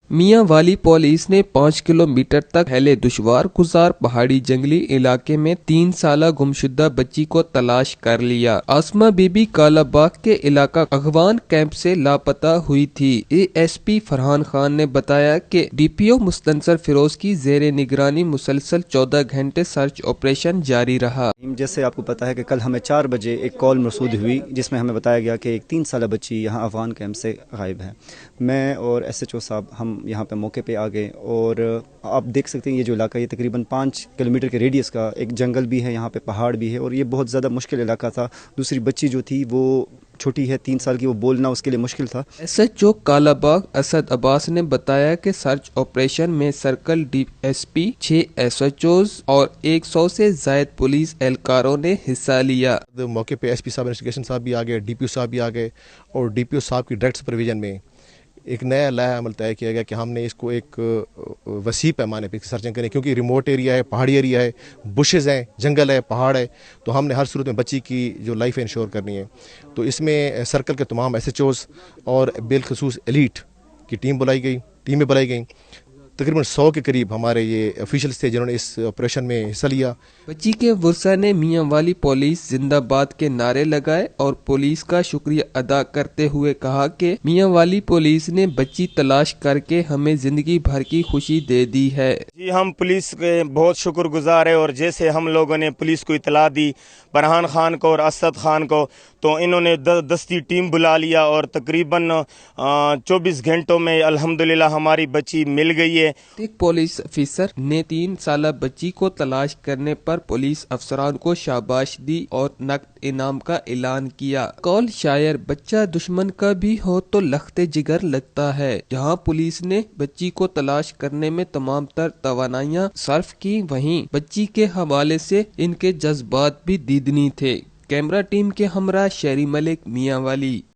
میاں والی پولیس نے 5 کلومیٹر تک پھیلے دشوار گزار پہاڑی جنگلی علاقے میں 3 سالہ گمشدہ بچی کو تلاش کر لیا۔ آسمہ بی بی کالا باغ کے علاقہ اغوان کیمپ سے لاپتہ ہوئی تھی۔ A S P Farhan Khan نے بتایا کہ ڈی پی او مستنصر فیروز کی زیر نگرانی مسلسل 14 گھنٹے سرچ آپریشن جاری رہا۔ جیسے آپ کو پتہ ہے کہ کل ہمیں 4 بجے ایک کال مرسول ہوئی جس میں ہمیں بتایا گیا کہ ایک 3 سالہ بچی یہاں اغوان کیمپ سے غائب ہے۔ میں اور ایس ایچ او صاحب ہم یہاں پہ موقع پہ آ گئے اور آپ دیکھ سکتے ہیں یہ جو علاقہ یہ تقریباً 5 کلومیٹر کے ریڈیس کا ایک جنگل بھی ہے، یہاں پہ پہاڑ بھی ہے اور یہ بہت زیادہ مشکل علاقہ تھا۔ دوسری بچی جو تھی وہ چھوٹی ہے 3 سال کی، وہ بولنا اس کے لیے مشکل تھا۔ S H O Kala Bagh Asad عباس نے بتایا کہ سرچ آپریشن میں circle D S P, 6 S H Os اور 100 سے زائد پولیس اہلکاروں نے حصہ لیا۔ موقع پہ ایس پی صاحب انویسٹیگیشن صاحب بھی آ گئے، ڈی پی او صاحب بھی آ گئے اور ڈی پی او صاحب کی ڈائریکٹ سپرویژن میں ایک نیا لائحہ عمل طے کیا گیا کہ ہم نے اس کو ایک وسیع پیمانے پہ سرچنگ کریں، کیونکہ ریموٹ ایریا ہے، پہاڑی ایریا ہے، بشز ہیں، جنگل ہے، پہاڑ ہے، تو ہم نے ہر صورت میں بچی کی جو لائف انشور کرنی ہے۔ تو اس میں سرکل کے تمام ایس ایچ اوز اور بالخصوص ایلیٹ کی ٹیمیں بلائی گئیں۔ تقریباً 100 کے قریب ہمارے یہ آفیشلز تھے جنہوں نے اس آپریشن میں حصہ لیا۔ بچی کے ورثاء نے میاں والی پولیس زندہ باد کے نعرے لگائے اور پولیس کا شکریہ ادا کرتے ہوئے کہا کہ میاں والی پولیس نے بچی تلاش کر کے ہمیں زندگی بھر کی خوشی دے دی ہے۔ جی ہم پولیس کے بہت شکر گزار ہیں، اور جیسے ہم لوگوں نے پولیس کو اطلاع دی، فرحان خان کو اور اسد خان کو، تو انہوں نے دستی ٹیم بلا لیا اور تقریباً 24 گھنٹوں میں الحمدللہ ہماری بچی مل گئی ہے۔ ایک پولیس افسر نے 3 سالہ بچی کو تلاش کرنے پر پولیس افسران کو شاباش دی اور نقد انعام کا اعلان کیا۔ قول شاعر بچہ دشمن کا بھی ہو تو لخت جگر لگتا ہے۔ جہاں پولیس نے بچی کو تلاش کرنے میں تمام تر توانائیاں صرف کی، وہیں بچی کے حوالے سے ان کے جذبات بھی دیدنی تھے۔ کیمرہ ٹیم کے ہمراہ شہری ملک، میاں والی۔